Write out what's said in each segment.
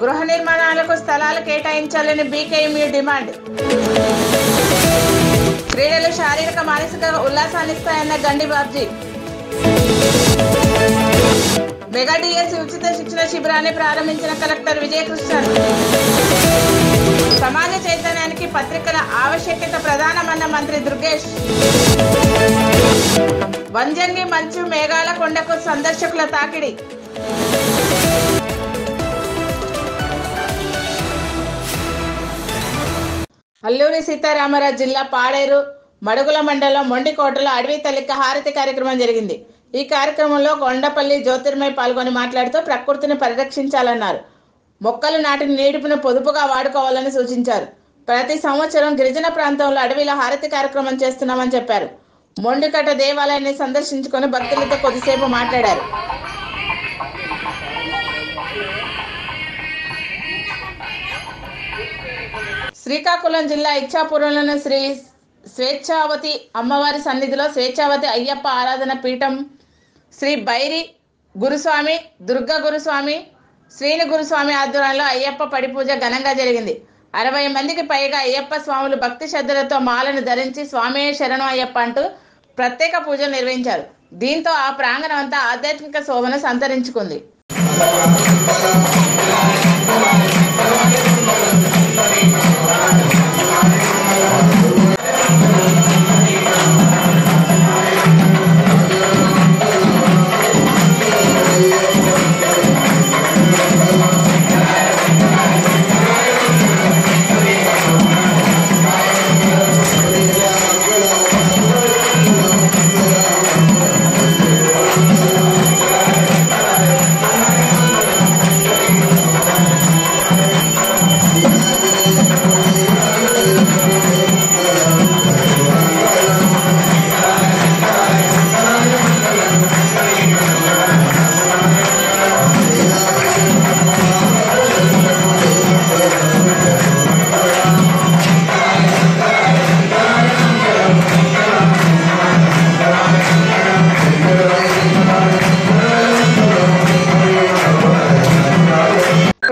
గృహ నిర్మాణాలకు స్థలాలు కేటాయించాలని బీకేఎంయూ డిమాండ్. క్రీడలు శారీరక మానసిక ఉల్లాసాన్నిస్తాయన్న గండి బాబ్జీ. మెగా డిఎస్సి ఉచిత శిక్షణ శిబిరాన్ని ప్రారంభించిన కలెక్టర్ విజయకృష్ణన్. సమాజ చైతన్యానికి పత్రికల ఆవశ్యకత ప్రధానమన్న మంత్రి దుర్గేష్. వంజంగి మంచు మేఘాల కొండకు సందర్శకుల తాకిడి. అల్లూరి సీతారామరాజు జిల్లా పాడేరు మడుగుల మండలం మొండికోటలో అడవి తల్లికి హారతి కార్యక్రమం జరిగింది. ఈ కార్యక్రమంలో కొండపల్లి జ్యోతిర్మయ్ పాల్గొని మాట్లాడుతూ ప్రకృతిని పరిరక్షించాలన్నారు. మొక్కలు నాటిన నీటిని పొదుపుగా వాడుకోవాలని సూచించారు. ప్రతి సంవత్సరం గిరిజన ప్రాంతంలో అడవిలో హారతి కార్యక్రమం చేస్తున్నామని చెప్పారు. మొండికట్ట దేవాలయాన్ని సందర్శించుకొని భక్తులతో కొద్దిసేపు మాట్లాడారు. శ్రీకాకుళం జిల్లా ఇచ్చాపురంలోని శ్రీ స్వేచ్ఛావతి అమ్మవారి సన్నిధిలో స్వేచ్ఛావతి అయ్యప్ప ఆరాధన పీఠం శ్రీ బైరి గురుస్వామి, దుర్గా గురుస్వామి, శ్రీని గురుస్వామి ఆధ్వర్యంలో అయ్యప్ప పడి పూజ ఘనంగా జరిగింది. 60 మందికి పైగా అయ్యప్ప స్వాములు భక్తి శ్రద్ధలతో మాలను ధరించి స్వామి శరణం అయ్యప్ప అంటూ ప్రత్యేక పూజలు నిర్వహించారు. దీంతో ఆ ప్రాంగణం అంతా ఆధ్యాత్మిక శోభను సంతరించుకుంది.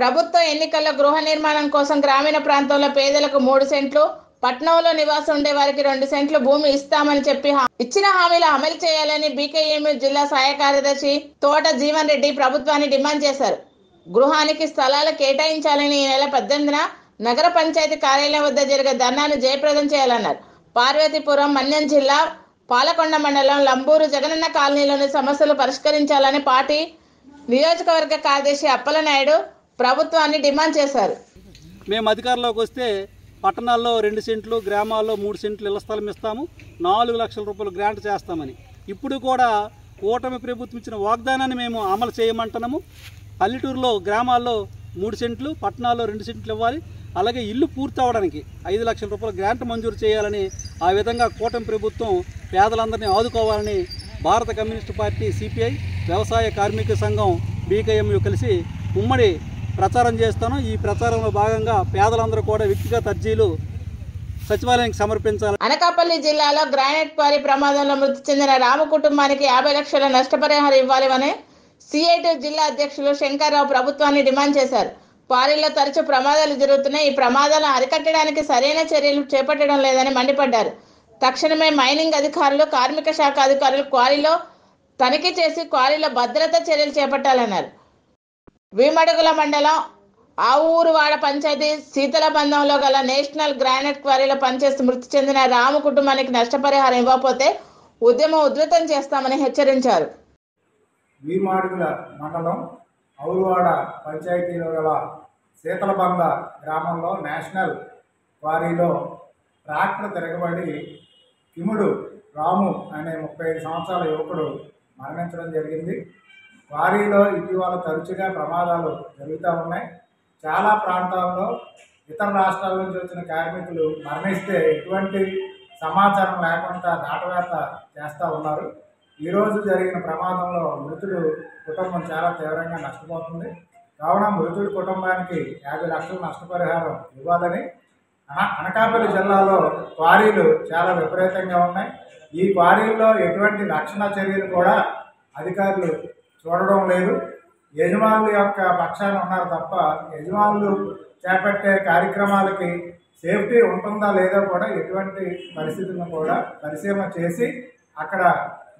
ప్రభుత్వ ఎన్నికల్లో గృహ నిర్మాణం కోసం గ్రామీణ ప్రాంతంలో పేదలకు 3 సెంట్లు, పట్టణంలో నివాసం ఉండే వారికి 2 సెంట్లు భూమి ఇస్తామని చెప్పి ఇచ్చిన హామీలు అమలు చేయాలని బీకేఎంయూ జిల్లా సహాయ కార్యదర్శి తోట జీవన్ రెడ్డి ప్రభుత్వాన్ని డిమాండ్ చేశారు. గృహానికి స్థలాలు కేటాయించాలని ఈ నెల 18న నగర పంచాయతీ కార్యాలయం వద్ద జరిగే ధర్నాను జయప్రదం చేయాలన్నారు. పార్వతీపురం మన్యం జిల్లా పాలకొండ మండలం లంబూరు జగనన్న కాలనీలోని సమస్యలు పరిష్కరించాలని పార్టీ నియోజకవర్గ కార్యదర్శి అప్పలనాయుడు ప్రభుత్వాన్ని డిమాండ్ చేశారు. మేము అధికారంలోకి వస్తే పట్టణాల్లో 2 సెంట్లు, గ్రామాల్లో 3 సెంట్లు ఇళ్ల స్థలం ఇస్తాము, 4 లక్షల రూపాయలు గ్రాంట్ చేస్తామని ఇప్పుడు కూడా కూటమి ప్రభుత్వం ఇచ్చిన వాగ్దానాన్ని మేము అమలు చేయమంటున్నాము. పల్లెటూరులో గ్రామాల్లో 3 సెంట్లు, పట్టణాల్లో 2 సెంట్లు ఇవ్వాలి. అలాగే ఇల్లు పూర్తి అవ్వడానికి 5 లక్షల రూపాయలు గ్రాంట్ మంజూరు చేయాలని, ఆ విధంగా కూటమి ప్రభుత్వం పేదలందరినీ ఆదుకోవాలని భారత కమ్యూనిస్టు పార్టీ, సిపిఐ, వ్యవసాయ కార్మిక సంఘం, బీకేఎంయూ కలిసి ఉమ్మడి ప్రచారం చేస్తాను. ఈ ప్రచారంలో భాగంగా పేదలందరూ కూడా వ్యక్తిగత అర్జీలు సచివాలయానికి సమర్పించాలి. అనకాపల్లి జిల్లాలో గ్రానైట్ క్వారీ ప్రమాదంలో మృతి చెందిన రాము కుటుంబానికి 50 లక్షల నష్టపరిహారం ఇవ్వాలని సిఐటి జిల్లా అధ్యక్షులు శంకర్రావు ప్రభుత్వాన్ని డిమాండ్ చేశారు. క్వారీలో తరచూ ప్రమాదాలు జరుగుతున్నాయి. ఈ ప్రమాదాలను అరికట్టడానికి సరైన చర్యలు చేపట్టడం లేదని మండిపడ్డారు. తక్షణమే మైనింగ్ అధికారులు, కార్మిక శాఖ అధికారులు క్వారీలో తనిఖీ చేసి క్వారీలో భద్రతా చర్యలు చేపట్టాలన్నారు. వీమడుగుల మండలం ఆవూరువాడ పంచాయతీ శీతలబంధంలో గల నేషనల్ గ్రానైట్ క్వారీలో పనిచేస్తూ మృతి చెందిన రాము కుటుంబానికి నష్టపరిహారం ఇవ్వకపోతే ఉద్యమం ఉధృతం చేస్తామని హెచ్చరించారు. వీమడుగుల మండలం ఆవూరువాడ పంచాయతీలో గల శీతలబంధ గ్రామంలో నేషనల్ క్వారీలో ట్రాక్టర్ తిరగబడి కిముడు రాము అనే 35 సంవత్సరాల యువకుడు మరణించడం జరిగింది. క్వారీలో ఇటీవల తరచుగా ప్రమాదాలు జరుగుతూ ఉన్నాయి. చాలా ప్రాంతాల్లో ఇతర రాష్ట్రాల నుంచి వచ్చిన కార్మికులు మరణిస్తే ఎటువంటి సమాచారం లేకుండా దాటవేత చేస్తూ ఉన్నారు. ఈరోజు జరిగిన ప్రమాదంలో మృతుడు కుటుంబం చాలా తీవ్రంగా నష్టపోతుంది. కావున మృతుడి కుటుంబానికి 50 లక్షల నష్టపరిహారం ఇవ్వాలని అనకాపల్లి జిల్లాలో క్వారీలు చాలా విపరీతంగా ఉన్నాయి. ఈ క్వారీల్లో ఎటువంటి రక్షణ చర్యలు కూడా అధికారులు చూడడం లేదు. యజమానుల యొక్క పక్షాన ఉన్నారు తప్ప యజమానులు చేపట్టే కార్యక్రమాలకి సేఫ్టీ ఉంటుందా లేదా కూడా ఎటువంటి పరిస్థితులను కూడా పరిశీలన చేసి అక్కడ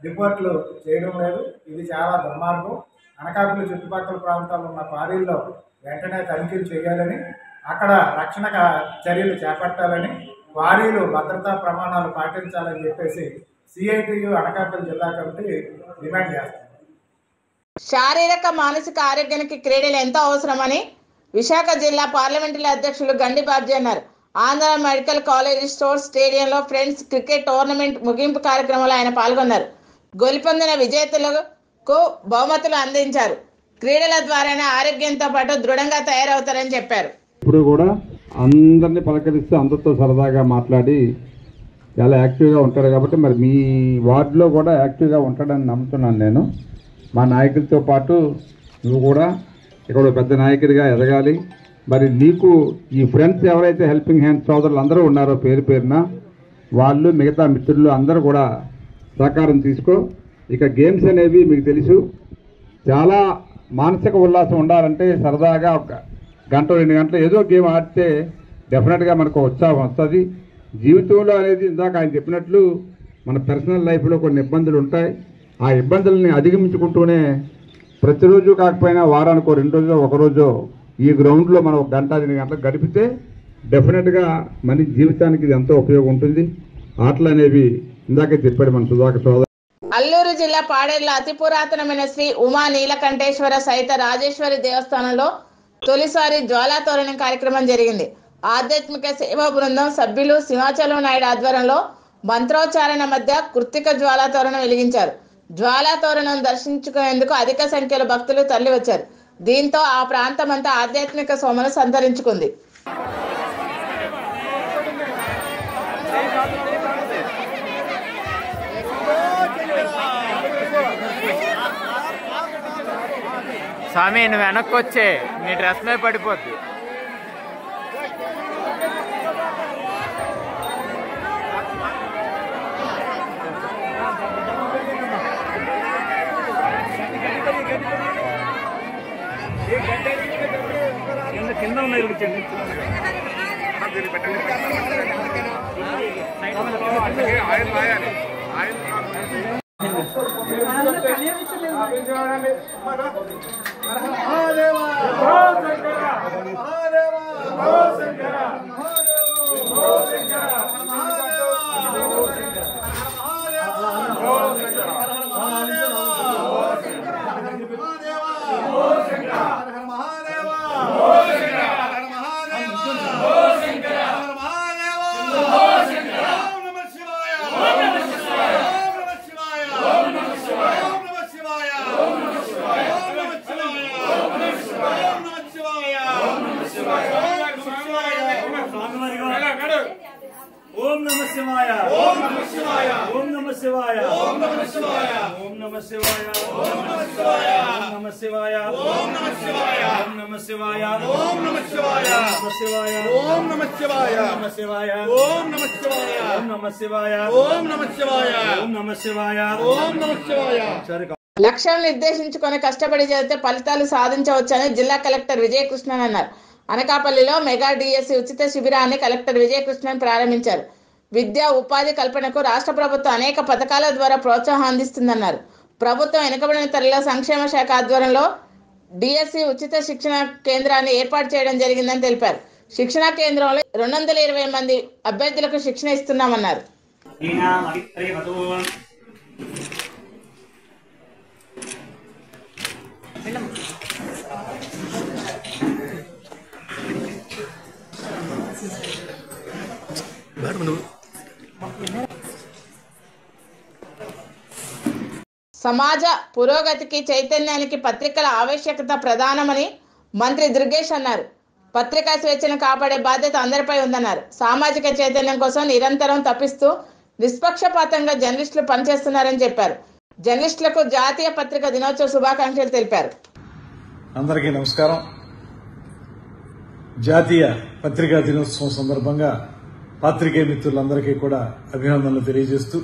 రిపోర్ట్లు చేయడం లేదు. ఇది చాలా దుర్మార్గం. అనకాపల్లి చుట్టుపక్కల ప్రాంతాల్లో ఉన్న క్వారీల్లో వెంటనే తనిఖీలు చేయాలని, అక్కడ రక్షణ చర్యలు చేపట్టాలని, క్వారీలు భద్రతా ప్రమాణాలు పాటించాలని చెప్పేసి సిఐటియు అనకాపల్లి జిల్లా కమిటీ డిమాండ్ చేస్తుంది. శారీరక మానసిక ఆరోగ్యానికి క్రీడలు ఎంతో అవసరమని విశాఖ జిల్లా పార్లమెంటరీ అధ్యక్షులు గండి బాబ్జీ అన్నారు. ఆంధ్ర మెడికల్ కాలేజ్ స్పోర్ట్స్ స్టేడియంలో ఫ్రెండ్స్ క్రికెట్ టోర్నమెంట్ ముగింపు కార్యక్రమంలో ఆయన పాల్గొన్నారు. గెలుపొందిన విజేతలకు బహుమతులు అందించారు. క్రీడల ద్వారానే ఆరోగ్యంతో పాటు దృఢంగా తయారవుతారని చెప్పారు. ఇప్పుడు కూడా అందరినీ పలకరిస్తూ అందరితో సరదాగా మాట్లాడి చాలా యాక్టివ్గా ఉంటాడు కాబట్టి మరి మీ వార్డులో కూడా యాక్టివ్గా ఉంటాడని నమ్ముతున్నాను నేను. మా నాయకులతో పాటు నువ్వు కూడా ఇక్కడ పెద్ద నాయకుడిగా ఎదగాలి. మరి నీకు ఈ ఫ్రెండ్స్ ఎవరైతే హెల్పింగ్ హ్యాండ్స్ సోదరులు అందరూ ఉన్నారో పేరు పేరున వాళ్ళు మిగతా మిత్రులు అందరూ కూడా సహకారం తీసుకో. ఇక గేమ్స్ అనేవి మీకు తెలుసు, చాలా మానసిక ఉల్లాసం ఉండాలంటే సరదాగా ఒక గంట 2 గంటలు ఏదో గేమ్ ఆడితే డెఫినెట్గా మనకు ఉత్సాహం వస్తుంది. జీవితంలో అనేది ఇందాక ఆయన చెప్పినట్లు మన పర్సనల్ లైఫ్లో కొన్ని ఇబ్బందులు ఉంటాయి. ఆ ఇబ్బందుల్ని అధిగమించుకుంటూనే ప్రతిరోజు కాకపోయినా వారానికో 2 రోజులో 1 రోజు ఈ గ్రౌండ్లో మనం 1 గంట 2 గంటలు గడిపితే డెఫినెట్గా మన జీవితానికి ఇది ఎంతో ఉపయోగం ఉంటుంది. ఆటలు అనేవి ఇందాకే చెప్పాడు మన సుధాకర్ సోదరు. అల్లూరు జిల్లా పాడేరులో అతి పురాతనమైన శ్రీ ఉమా నీలకంఠేశ్వర సహిత రాజేశ్వరి దేవస్థానంలో తొలిసారి జ్వాలా తోరణం కార్యక్రమం జరిగింది. ఆధ్యాత్మిక సేవా బృందం సభ్యులు సింహాచలం నాయుడు ఆధ్వర్యంలో మంత్రోచ్చారణ మధ్య కృత్తిక జ్వాలా తోరణం వెలిగించారు. జ్వాలా తోరణం దర్శించుకునేందుకు అధిక సంఖ్యలో భక్తులు తరలివచ్చారు. దీంతో ఆ ప్రాంతమంతా ఆధ్యాత్మిక సోమను సంతరించుకుంది. స్వామి నువ్వు వెనక్కి వచ్చే నీ డ్రెస్ మీద పడిపోద్ది. కింద ఉన్నాయి ఓం నమ శివాయ ఓం నమ శివాయ ఓం నమ శివాయ ఓం నమ శివాయ ఓం నమ శివాయ ఓం నమ శివాయ ఓం నమ శివాయ ఓం నమ శివాయ ఓం నమ శివాయ ఓం నమ శివాయ ఓం నమ శివాయ ఓం నమ శివాయ ఓం నమ శివాయ ఓం నమ శివాయ ఓం నమ శివాయ ఓం నమ శివాయ ఓం నమ శివాయ. లక్ష్యం నిర్దేశించుకొని కష్టపడి చదివితే ఫలితాలు సాధించవచ్చని జిల్లా కలెక్టర్ విజయకృష్ణన్ అన్నారు. అనకాపల్లిలో మెగా డిఎస్సి ఉచిత శిబిరాన్ని కలెక్టర్ విజయకృష్ణన్ ప్రారంభించారు. విద్యా ఉపాధి కల్పనకు రాష్ట్ర ప్రభుత్వం అనేక పథకాల ద్వారా ప్రోత్సాహం అందిస్తుందన్నారు. ప్రభుత్వం వెనుకబడిన తరలిలో సంక్షేమ శాఖ ఆధ్వర్యంలో డిఎస్సి ఉచిత శిక్షణ కేంద్రాన్ని ఏర్పాటు చేయడం జరిగిందని తెలిపారు. శిక్షణా కేంద్రంలో 220 మంది అభ్యర్థులకు శిక్షణ ఇస్తున్నామన్నారు. సమాజ పురోగతికి చైతన్యానికి పత్రికల ఆవశ్యకత ప్రధానమని మంత్రి దుర్గేష్ అన్నారు. పత్రికా స్వేచ్ఛను కాపాడే బాధ్యత అందరిపై ఉందన్నారు. సామాజిక చైతన్యం కోసం నిరంతరం తప్పిస్తూ నిష్పక్షపాతంగా జర్నలిస్టులు పనిచేస్తున్నారని చెప్పారు. జర్నలిస్టులకు జాతీయ పత్రికా దినోత్సవ శుభాకాంక్షలు తెలిపారు. అందరికీ నమస్కారం. జాతీయ పత్రికా దినోత్సవం సందర్భంగా పాత్రికేయ మిత్రులందరికీ కూడా అభినందనలు తెలియజేస్తూ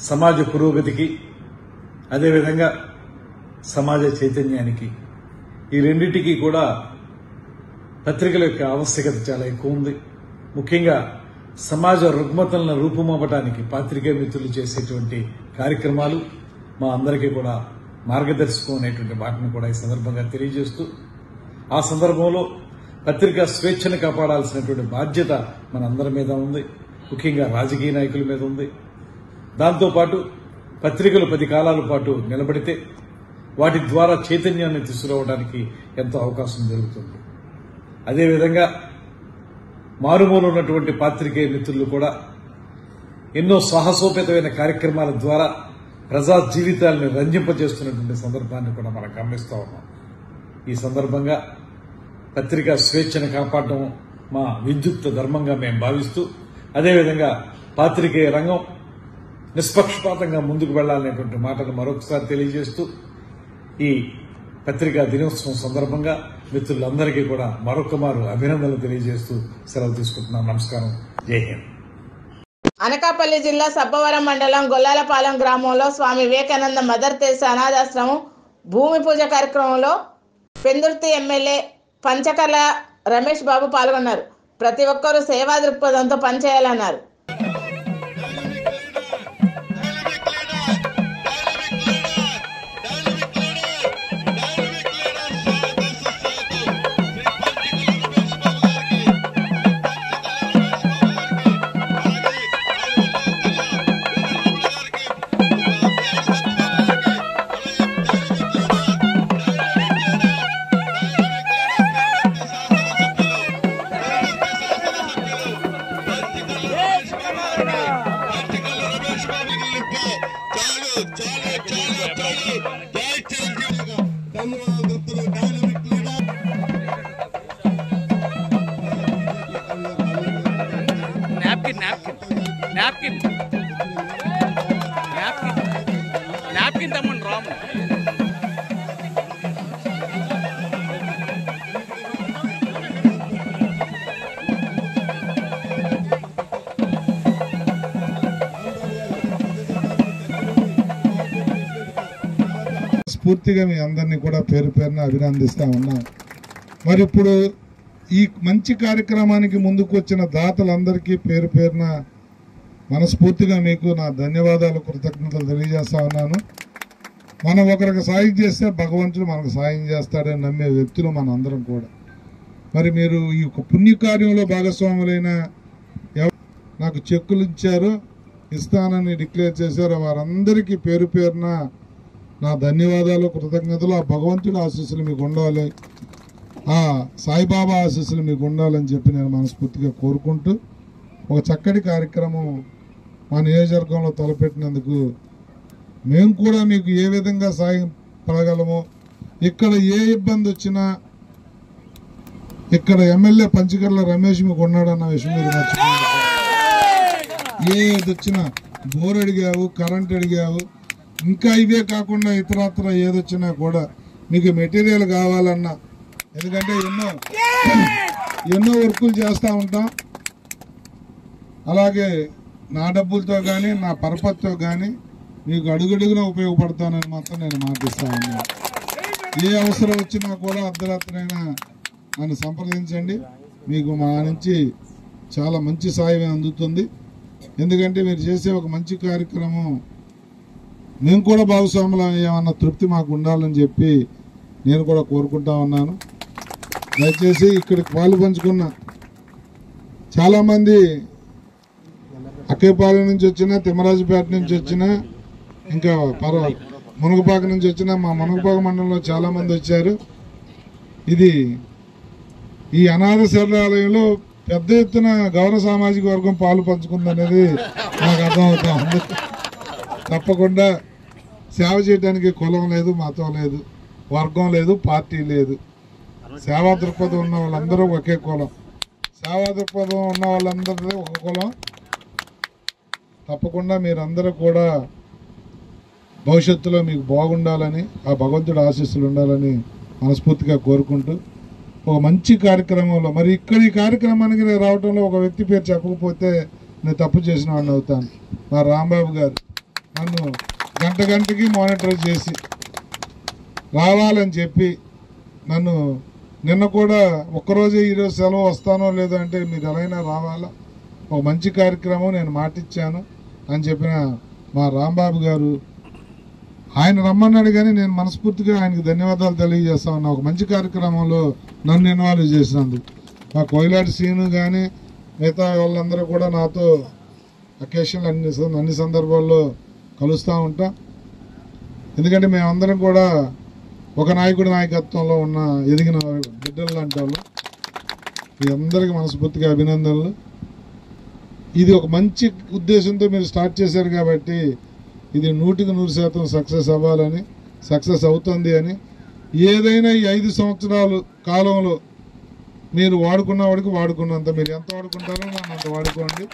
సమాజ పురోగతికి అదేవిధంగా సమాజ చైతన్యానికి ఈ రెండింటికి కూడా పత్రికల యొక్క ఆవశ్యకత చాలా ఎక్కువ ఉంది. ముఖ్యంగా సమాజ రుగ్మతలను రూపుమాపటానికి పాత్రికేయ మిత్రులు చేసేటువంటి కార్యక్రమాలు మా అందరికీ కూడా మార్గదర్శకం అనేటువంటి మాటను కూడా ఈ సందర్భంగా తెలియజేస్తూ, ఆ సందర్భంలో పత్రికా స్వేచ్ఛను కాపాడాల్సినటువంటి బాధ్యత మనందరి మీద ఉంది. ముఖ్యంగా రాజకీయ నాయకుల మీద ఉంది. దాంతోపాటు పత్రికలు 10 కాలాల పాటు నిలబడితే వాటి ద్వారా చైతన్యాన్ని తీసుకురావడానికి ఎంతో అవకాశం జరుగుతుంది. అదేవిధంగా మారుమూల ఉన్నటువంటి పాత్రికేయ మిత్రులు కూడా ఎన్నో సాహసోపేతమైన కార్యక్రమాల ద్వారా ప్రజా జీవితాలను రంజింపజేస్తున్నటువంటి సందర్భాన్ని కూడా మనం గమనిస్తూ ఉన్నాం. ఈ సందర్భంగా పత్రికా స్వేచ్ఛను కాపాడడం మా విద్యుక్త ధర్మంగా మేము భావిస్తూ, అదేవిధంగా పాత్రికేయ రంగం నిష్పక్షపాతంగా ముందుకు వెళ్లాలనేటువంటి మాటను మరొకసారి తెలియజేస్తూ, ఈ పత్రికా దినోత్సవం సందర్భంగా మిత్రులందరికీ కూడా మరొకమారు అభినందనలు తెలియజేస్తూ సెలవు తీసుకుంటున్నాం. నమస్కారం. జై హింద్. అనకాపల్లి జిల్లా సబ్బవరం మండలం గొల్లాలపాలెం గ్రామంలో స్వామి వివేకానంద మదర్ తెరెసా అనాథాశ్రమం భూమి పూజ కార్యక్రమంలో పెందుర్తి ఎమ్మెల్యే పంచకర్ల రమేష్ బాబు పాల్గొన్నారు. ప్రతి ఒక్కరూ సేవా దృక్పథంతో పనిచేయాలన్నారు. నాప్కిన్ తమ్ముడు రాము. స్ఫూర్తిగా మీ అందరినీ కూడా పేరు పేరున అభినందిస్తా ఉన్నాం. మరి ఇప్పుడు ఈ మంచి కార్యక్రమానికి ముందుకు వచ్చిన దాతలందరికీ పేరు పేరున మనస్ఫూర్తిగా మీకు నా ధన్యవాదాలు, కృతజ్ఞతలు తెలియజేస్తా ఉన్నాను. మనం ఒకరికి సాయం చేస్తే భగవంతుడు మనకు సాయం చేస్తాడని నమ్మే వ్యక్తులు మన అందరం కూడా. మరి మీరు ఈ పుణ్యకార్యంలో భాగస్వాములైన నాకు చెక్కులు ఇచ్చారో ఇస్తానని డిక్లేర్ చేశారో వారందరికీ పేరు పేరున నా ధన్యవాదాలు, కృతజ్ఞతలు. ఆ భగవంతుడి ఆశీస్సులు మీకు ఉండాలి, ఆ సాయిబాబా ఆశీస్సులు మీకు ఉండాలని చెప్పి నేను మనస్ఫూర్తిగా కోరుకుంటూ, ఒక చక్కటి కార్యక్రమం మా నియోజకవర్గంలో తలపెట్టినందుకు మేము కూడా మీకు ఏ విధంగా సాయం పడగలమో, ఇక్కడ ఏ ఇబ్బంది వచ్చినా ఇక్కడ ఎమ్మెల్యే పంచకర్ల రమేష్ మీకు ఉన్నాడన్న విషయం మీరు మర్చిపోయింది. ఏది వచ్చినా బోర్ అడిగావు, కరెంట్ అడిగావు, ఇంకా ఇవే కాకుండా ఇతరత్ర ఏదొచ్చినా కూడా మీకు మెటీరియల్ కావాలన్నా, ఎందుకంటే ఎన్నో వర్కులు చేస్తూ ఉంటాం. అలాగే నా డబ్బులతో కానీ నా పరపతితో కానీ మీకు అడుగడుగునా ఉపయోగపడతానని మాత్రం నేను మాటిస్తా ఉన్నాను. ఏ అవసరం వచ్చినా కూడా అర్ధరాత్రైనా నన్ను సంప్రదించండి. మీకు మా నుంచి చాలా మంచి సాయం అందుతుంది. ఎందుకంటే మీరు చేసే ఒక మంచి కార్యక్రమం మేము కూడా భాగస్వాములు ఏమన్నా తృప్తి మాకు ఉండాలని చెప్పి నేను కూడా కోరుకుంటా ఉన్నాను. దయచేసి ఇక్కడికి పాలు పంచుకున్న చాలామంది అక్కేపాలెం నుంచి వచ్చినా, తిమ్మరాజుపేట నుంచి వచ్చినా, ఇంకా మునగపాక నుంచి వచ్చినా, మా మునగపాక మండలంలో చాలామంది వచ్చారు. ఈ అనాథ శరణాలయంలో పెద్ద ఎత్తున గౌరవ సామాజిక వర్గం పాలు పంచుకుందనేది నాకు అర్థమవుతా ఉంది. తప్పకుండా సేవ చేయడానికి కులం లేదు, మతం లేదు, వర్గం లేదు, పార్టీ లేదు. సేవా దృక్పథం ఉన్న వాళ్ళందరూ ఒకే కులం, సేవా దృక్పథం ఉన్న వాళ్ళందరూ ఒక కులం. తప్పకుండా మీరందరూ కూడా భవిష్యత్తులో మీకు బాగుండాలని, ఆ భగవంతుడి ఆశీస్సులు ఉండాలని మనస్ఫూర్తిగా కోరుకుంటూ, ఒక మంచి కార్యక్రమంలో మరి ఇక్కడ ఈ కార్యక్రమానికి రావడంలో ఒక వ్యక్తి పేరు చెప్పకపోతే నేను తప్పు చేసిన వాడిని అవుతాను. మా రాంబాబు గారు నన్ను గంటకి మానిటర్ చేసి రావాలని చెప్పి నన్ను నిన్న కూడా ఒక్కరోజే ఈరోజు సెలవు వస్తానో లేదో అంటే మీరు ఎలాగైనా రావాలా, ఒక మంచి కార్యక్రమం నేను మాటిచ్చాను అని చెప్పిన మా రాంబాబు గారు ఆయన రమ్మన్నాడు. కానీ నేను మనస్ఫూర్తిగా ఆయనకు ధన్యవాదాలు తెలియజేస్తా ఉన్నా. ఒక మంచి కార్యక్రమంలో నన్ను ఇన్వాల్వ్ చేసినందుకు. మా కోయిలాటి శ్రీను కానీ మిగతా వాళ్ళందరూ కూడా నాతో అకేషన్ అన్ని సందర్భాల్లో కలుస్తూ ఉంటాం. ఎందుకంటే మేమందరం కూడా ఒక నాయకుడి నాయకత్వంలో ఉన్న ఎదిగిన బిడ్డలు లాంటి వాళ్ళు. మీ అందరికీ మనస్ఫూర్తిగా అభినందనలు. ఇది ఒక మంచి ఉద్దేశంతో మీరు స్టార్ట్ చేశారు కాబట్టి ఇది 100% సక్సెస్ అవ్వాలని, సక్సెస్ అవుతుంది అని, ఏదైనా ఈ 5 సంవత్సరాలు కాలంలో మీరు వాడుకున్న వాడికి వాడుకున్నంత, మీరు ఎంత వాడుకుంటారో నన్ను అంత వాడుకోండి.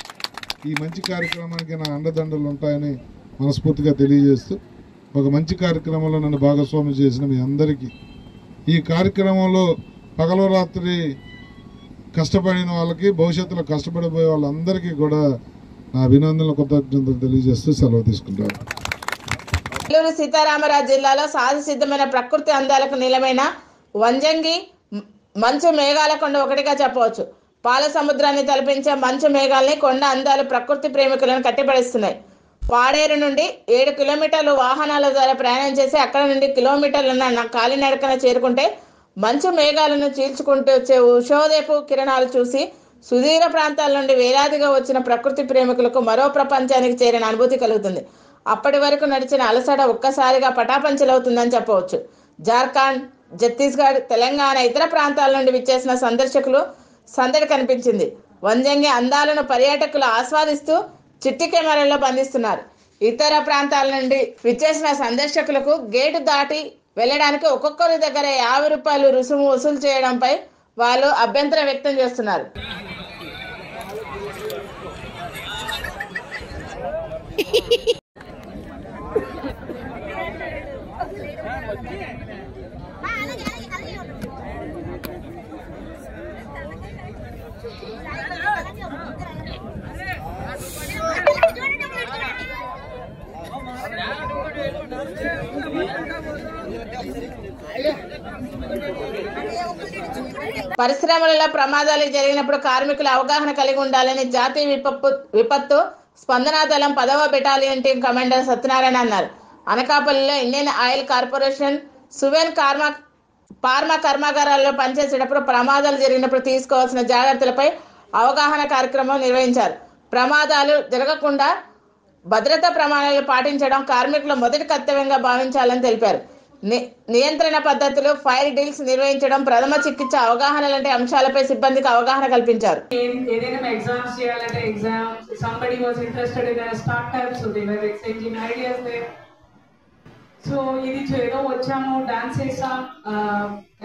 ఈ మంచి కార్యక్రమానికి నా అండదండలు ఉంటాయని మనస్ఫూర్తిగా తెలియజేస్తూ, ఒక మంచి కార్యక్రమంలో నన్ను భాగస్వామి చేసిన మీ అందరికీ, ఈ కార్యక్రమంలో పగలు రాత్రి కష్టపడిన వాళ్ళకి, భవిష్యత్తులో కష్టపడిపోయే వాళ్ళందరికీ కూడా నా అభినందనలు, కృతజ్ఞతలు తెలియజేస్తూ సెలవు తీసుకుంటాను. నెల్లూరు సీతారామరాజు జిల్లాలో సహజ సిద్ధమైన ప్రకృతి అందాలకు నిలమైన వంజంగి మంచు మేఘాల కొండ ఒకటిగా చెప్పవచ్చు. పాల సముద్రాన్ని తలపించే మంచు మేఘాలని కొండ అందాలు ప్రకృతి ప్రేమికులను కట్టిపడేస్తున్నాయి. పాడేరు నుండి 7 కిలోమీటర్లు వాహనాల ద్వారా ప్రయాణం చేసి అక్కడ నుండి కిలోమీటర్ల కాలినడకన చేరుకుంటే మంచు మేఘాలను చీల్చుకుంటూ వచ్చే ఉషోదయపు కిరణాలు చూసి సుదూర ప్రాంతాల నుండి వేలాదిగా వచ్చిన ప్రకృతి ప్రేమికులకు మరో ప్రపంచానికి చేరిన అనుభూతి కలుగుతుంది. అప్పటి వరకు నడిచిన అలసట ఒక్కసారిగా పటాపంచలవుతుందని చెప్పవచ్చు. జార్ఖండ్, ఛత్తీస్గఢ్, తెలంగాణ, ఇతర ప్రాంతాల నుండి విచ్చేసిన సందర్శకులు సందడి కనిపించింది. వంజంగి అందాలను పర్యాటకులు ఆస్వాదిస్తూ చిట్టి కెమెరాల్లో బంధిస్తున్నారు. ఇతర ప్రాంతాల నుండి విచ్చేసిన సందర్శకులకు గేటు దాటి వెళ్ళడానికి ఒక్కొక్కరి దగ్గర 50 రూపాయలు రుసుము వసూలు చేయడంపై వాళ్ళు అభ్యంతరం వ్యక్తం చేస్తున్నారు. పరిశ్రమలలో ప్రమాదాలు జరిగినప్పుడు కార్మికుల అవగాహన కలిగి ఉండాలని జాతీయ విపత్తు స్పందనా దళం 10వ బెటాలియన్ టీం కమాండర్ సత్యనారాయణ అన్నారు. అనకాపల్లిలో Indian oil corporation Suven pharma కర్మాగారాల్లో పనిచేసేటప్పుడు ప్రమాదాలు జరిగినప్పుడు తీసుకోవాల్సిన జాగ్రత్తలపై అవగాహన కార్యక్రమం నిర్వహించారు. ప్రమాదాలు జరగకుండా భద్రతా ప్రమాణాలు పాటించడం కార్మికుల మొదటి కర్తవ్యంగా భావించాలని తెలిపారు. నియంత్రణ పద్ధతులు, ఫైర్ డ్రిల్స్ నిర్వహించడం, ప్రథమ చికిత్స అవగాహన లాంటి అంశాలపై సిబ్బందికి అవగాహన కల్పించారు. ఏదైనా ఎగ్జామ్స్ చేయాలంటే somebody was interested in a startup, so they were exchanging ideas there. So ఇది ఏదో వచ్చాము, డాన్స్ చేసాం,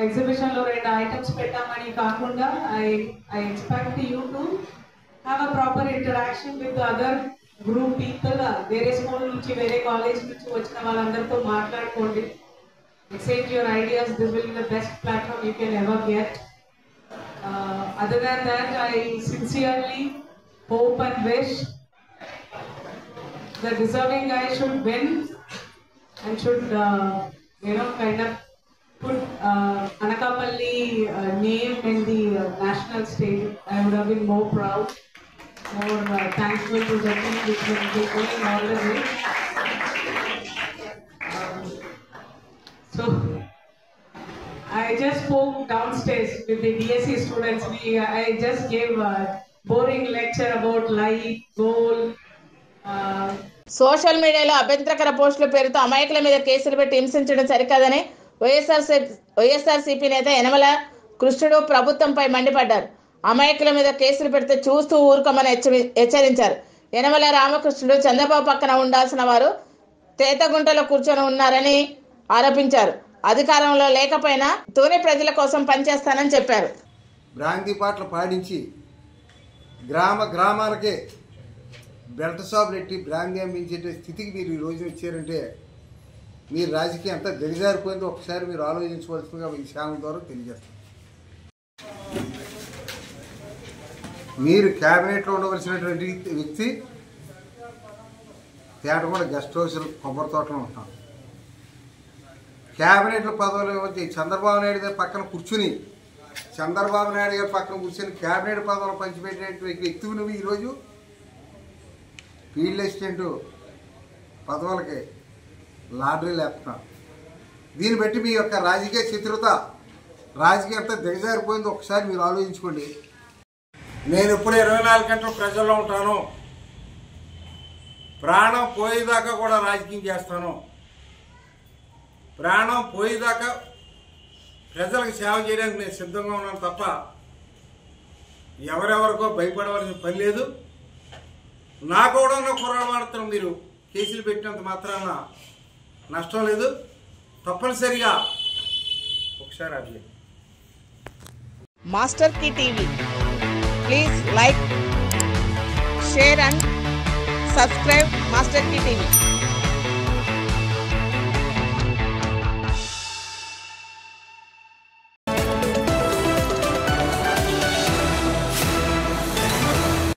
ఎగ్జిబిషన్ లో 2 ఐటమ్స్ పెట్టామని కాకుండా I expect you to have a proper interaction with the other group people. వేరే స్కూల్ నుంచి, వేరే కాలేజ్ నుంచి వచ్చిన వాళ్ళందరితో మాట్లాడుకోండి. Exchange your ideas. This will be the best platform you can ever get. Other than that, I sincerely hope and wish the deserving guy should win and should, kind of put Anakapalli name in the national stage. I would have been more proud, more thankful to the team which will be going all the way. So I just spoke downstairs with the DSC students. I just gave a boring lecture about life, goal. Social మీడియాలో అభ్యంతరకర పోస్టుల పేరుతో అమాయకుల మీద కేసులు పెట్టి హింసించడం సరికాదని వైఎస్ఆర్సీపీ నేత యనమల కృష్ణుడు ప్రభుత్వంపై మండిపడ్డారు. అమాయకుల మీద కేసులు పెడితే చూస్తూ ఊరుకోమని హెచ్చరించారు. యనమల రామకృష్ణుడు చంద్రబాబు పక్కన ఉండాల్సిన వారు తేతగుంటలో కూర్చొని ఉన్నారని ఆరోపించారు. అధికారంలో లేకపోయినా తూని ప్రజల కోసం పనిచేస్తానని చెప్పారు. బ్రాంతి పాటలు పాడించి గ్రామాలకే బెల్ట్ షాపులు పెట్టి బ్రాంతి అమ్మించే స్థితికి మీరు ఈ రోజున వచ్చారంటే మీరు రాజకీయం అంతా దిగజారిపోయింది. ఒకసారి మీరు ఆలోచించవలసిందిగా ఈ ఛానల్ ద్వారా తెలియజేస్తారు. మీరు క్యాబినెట్లో ఉండవలసినటువంటి వ్యక్తి తేటగూడ గెస్ట్ హౌస్ కొబ్బరి తోటలో ఉంటాం. క్యాబినెట్ల పదవులు వచ్చి చంద్రబాబు నాయుడు గారి పక్కన కూర్చుని క్యాబినెట్ పదవులు పంచిపెట్టేటువంటి వ్యక్తివి నువ్వు ఈరోజు ఫీల్డ్ అసిస్టెంట్ పదవులకి లాటరీలు వేస్తున్నావు. దీన్ని బట్టి మీ యొక్క రాజకీయ చిత్రత రాజకీయం అంతా దిగజారిపోయింది. ఒకసారి మీరు ఆలోచించుకోండి. నేను ఇప్పుడు 24 గంటలు ప్రజల్లో ఉంటాను, ప్రాణం పోయేదాకా కూడా రాజకీయం చేస్తాను, ప్రాణం పోయేదాకా ప్రజలకు సేవ చేయడానికి నేను సిద్ధంగా ఉన్నాను తప్ప ఎవరెవరికో భయపడవలసిన పని లేదు. నా కూడా కుర్రాడు మాత్రం మీరు కేసులు పెట్టినంత మాత్రాన నష్టం లేదు. తప్పనిసరిగా ఒకసారి అది మాస్టర్ కి TV please like share and subscribe master కి టీవీ.